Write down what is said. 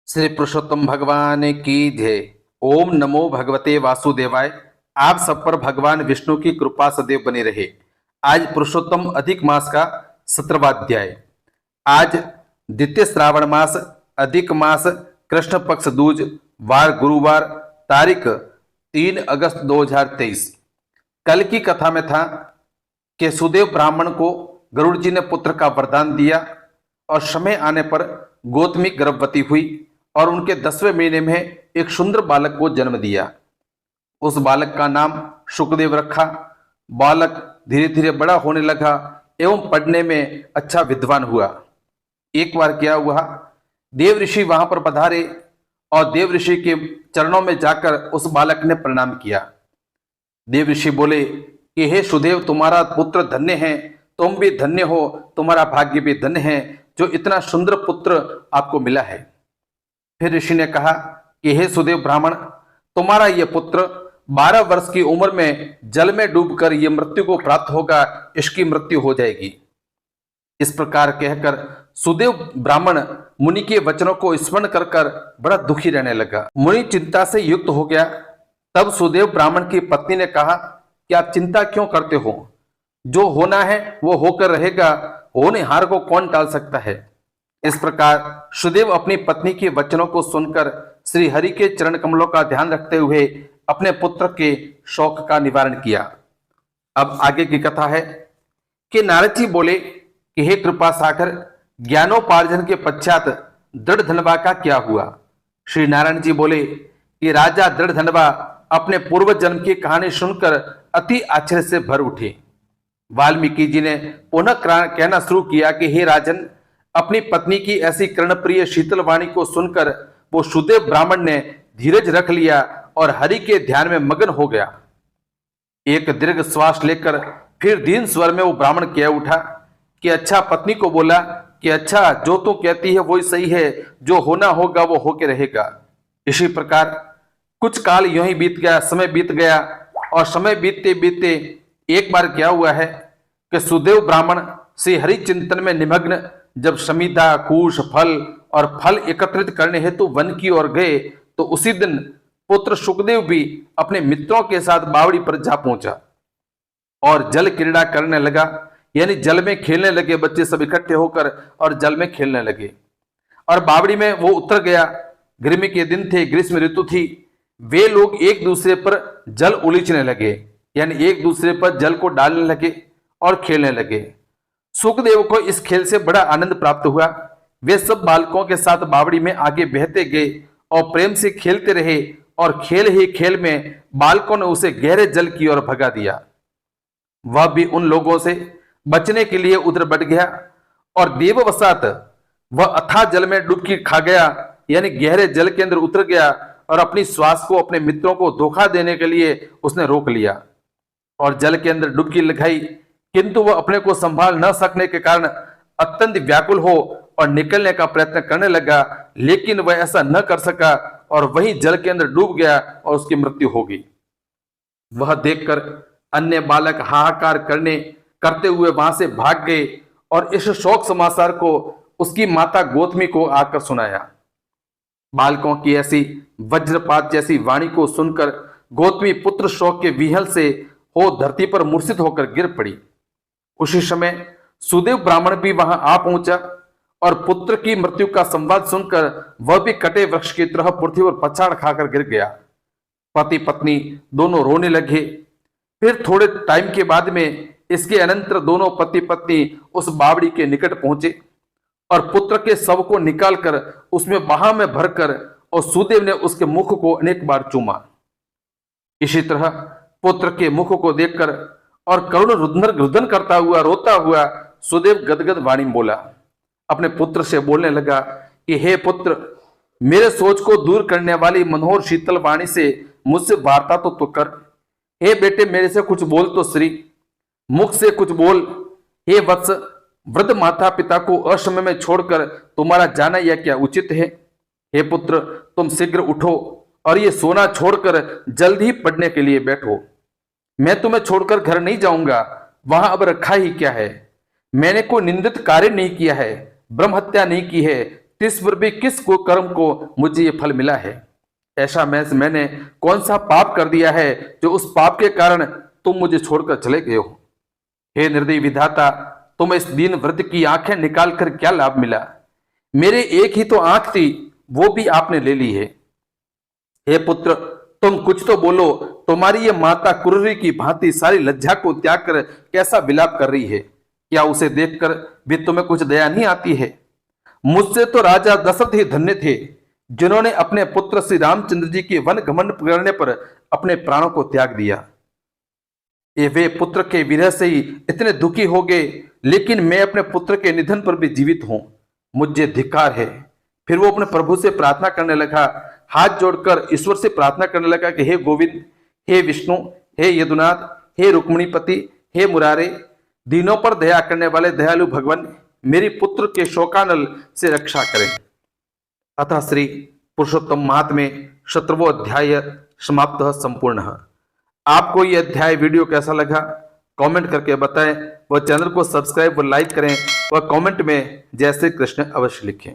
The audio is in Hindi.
श्री पुरुषोत्तम भगवान की जय। ओम नमो भगवते वासुदेवाय। आप सब पर भगवान विष्णु की कृपा सदैव बनी रहे। आज पुरुषोत्तम अधिक मास का 17वां अध्याय। आज द्वितीय श्रावण मास अधिक मास कृष्ण पक्ष दूज वार गुरुवार, तारीख 3 अगस्त 2023। कल की कथा में था कि सुदेव ब्राह्मण को गरुड़ जी ने पुत्र का वरदान दिया और समय आने पर गौतमी गर्भवती हुई और उनके 10वें महीने में एक सुंदर बालक को जन्म दिया। उस बालक का नाम शुकदेव रखा। बालक धीरे धीरे बड़ा होने लगा एवं पढ़ने में अच्छा विद्वान हुआ। एक बार क्या हुआ, देव ऋषि वहां पर पधारे और देव ऋषि के चरणों में जाकर उस बालक ने प्रणाम किया। देव ऋषि बोले कि हे सुदेव, तुम्हारा पुत्र धन्य है, तुम भी धन्य हो, तुम्हारा भाग्य भी धन्य है जो इतना सुंदर पुत्र आपको मिला है। फिर ऋषि ने कहा कि हे सुदेव ब्राह्मण, तुम्हारा यह पुत्र 12 वर्ष की उम्र में जल में डूबकर यह मृत्यु को प्राप्त होगा, इसकी मृत्यु हो जाएगी। इस प्रकार कहकर सुदेव ब्राह्मण मुनि के वचनों को स्मरण कर कर बड़ा दुखी रहने लगा। मुनि चिंता से युक्त हो गया। तब सुदेव ब्राह्मण की पत्नी ने कहा कि आप चिंता क्यों करते हो, जो होना है वो होकर रहेगा, होनहार को कौन टाल सकता है। इस प्रकार सुदेव अपनी पत्नी के वचनों को सुनकर श्री हरि के चरण कमलों का ध्यान रखते हुए अपने पुत्र के शोक का निवारण किया। अब आगे की कथा है कि नारद जी बोले कि हे कृपा सागर, ज्ञानोपार्जन के पश्चात दृढ़धनवा का क्या हुआ। श्री नारायण जी बोले कि राजा दृढ़धनवा अपने पूर्व जन्म की कहानी सुनकर अति आश्चर्य से भर उठे। वाल्मीकि जी ने पुनः कहना शुरू किया कि हे राजन, अपनी पत्नी की ऐसी कर्णप्रिय शीतल वाणी को सुनकर वो सुदेव ब्राह्मण ने धीरज रख लिया और हरि के ध्यान में मगन हो गया। एक दीर्घ श्वास लेकर फिर दीन स्वर में वो ब्राह्मण कह उठा कि अच्छा, पत्नी को बोला कि अच्छा, जो तू कहती है वही सही है, जो होना होगा वो होके रहेगा। इसी प्रकार कुछ काल यूं ही बीत गया, समय बीत गया और समय बीतते बीतते एक बार क्या हुआ है कि सुदेव ब्राह्मण श्री हरि चिंतन में निमग्न जब समिधा, कूश, फल और फल एकत्रित करने हेतु वन की ओर गए तो उसी दिन पुत्र सुखदेव भी अपने मित्रों के साथ बावड़ी पर जा पहुंचा और जल क्रीड़ा करने लगा, यानी जल में खेलने लगे। बच्चे सब इकट्ठे होकर और जल में खेलने लगे और बावड़ी में वो उतर गया। गर्मी के दिन थे, ग्रीष्म ऋतु थी। वे लोग एक दूसरे पर जल उलीचने लगे, यानी एक दूसरे पर जल को डालने लगे और खेलने लगे। सुखदेव को इस खेल से बड़ा आनंद प्राप्त हुआ। वे सब बालकों के साथ बावड़ी में आगे बहते गए और प्रेम से खेलते रहे और खेल ही खेल में बालकों ने उसे गहरे जल की ओर भगा दिया। वह भी उन लोगों से बचने के लिए उधर बढ़ गया और देववसात वह अथाह जल में डुबकी खा गया, यानी गहरे जल के अंदर उतर गया और अपनी श्वास को अपने मित्रों को धोखा देने के लिए उसने रोक लिया और जल के अंदर डुबकी लगाई, किंतु वह अपने को संभाल न सकने के कारण अत्यंत व्याकुल हो और निकलने का प्रयत्न करने लगा, लेकिन वह ऐसा न कर सका और वहीं जल के अंदर डूब गया और उसकी मृत्यु हो गई। वह देखकर अन्य बालक हाहाकार करते हुए वहां से भाग गए और इस शोक समाचार को उसकी माता गौतमी को आकर सुनाया। बालकों की ऐसी वज्रपात जैसी वाणी को सुनकर गौतमी पुत्र शोक के विहल से हो धरती पर मूर्छित होकर गिर पड़ी। उसी समय सुदेव ब्राह्मण भी वहां आ पहुंचा और पुत्र की मृत्यु का संवाद सुनकर वह भी कटे वृक्ष की तरह पृथ्वी पर पछाड़ खाकर गिर गया। पति पत्नी दोनों रोने लगे। फिर थोड़े टाइम के बाद में इसके अनंतर दोनों पति पत्नी उस बावड़ी के निकट पहुंचे और पुत्र के शव को निकालकर उसमें बाह में भरकर और सुदेव ने उसके मुख को अनेक बार चूमा। इसी तरह पुत्र के मुख को देखकर और करुण रुदन करता हुआ रोता हुआ सुदेव गदगद वाणी बोला, अपने पुत्र से बोलने लगा कि हे पुत्र, मेरे सोच को दूर करने वाली मनोहर शीतल वाणी से मुझसे वार्ता तो कर। हे बेटे, मेरे से कुछ बोल तो श्री, मुख से कुछ बोल। हे वत्स, वृद्ध माता पिता को असमय में छोड़कर तुम्हारा जाना यह क्या उचित है। हे पुत्र, तुम शीघ्र उठो और ये सोना छोड़कर जल्द ही पढ़ने के लिए बैठो। मैं तुम्हें छोड़कर घर नहीं जाऊंगा, वहां अब रखा ही क्या है। मैंने कोई निंदित कार्य नहीं किया है, ब्रह्म हत्या नहीं की है, तिस पर भी किस कुकर्म को मुझे ये फल मिला है? ऐसा मैंने कौन सा पाप कर दिया है जो उस पाप के कारण तुम मुझे छोड़कर चले गए हो? हे निर्दयी विधाता, तुम इस दीन वृद्ध की आंखें निकालकर क्या लाभ मिला? मेरे एक ही तो आंख थी, वो भी आपने ले ली है। हे पुत्र, तुम कुछ तो बोलो। तुम्हारी ये माता कुर्री की भांति सारी लज्जा को त्याग कर कैसा विलाप कर रही है? क्या उसे देखकर भी तुम्हें कुछ दया नहीं आती है? मुझसे तो राजा दशरथ ही धन्य थे, जिन्होंने अपने पुत्र श्री रामचंद्र जी के वन घमंड करने पर अपने प्राणों को त्याग दिया। ये वे पुत्र के विरह से ही इतने दुखी हो गए, लेकिन मैं अपने पुत्र के निधन पर भी जीवित हूं। मुझे धिक्कार है। फिर वो अपने प्रभु से प्रार्थना करने लगा, हाथ जोड़कर ईश्वर से प्रार्थना करने लगा कि हे गोविंद, हे विष्णु, हे यदुनाथ, हे रुक्मिणीपति, हे मुरारे, दीनों पर दया करने वाले दयालु भगवान, मेरी पुत्र के शोकानल से रक्षा करें। अतः श्री पुरुषोत्तम महात्म्य 17वां अध्याय समाप्त संपूर्ण। आपको ये अध्याय वीडियो कैसा लगा कमेंट करके बताएं, व चैनल को सब्सक्राइब व लाइक करें, व कमेंट में जय श्री कृष्ण अवश्य लिखें।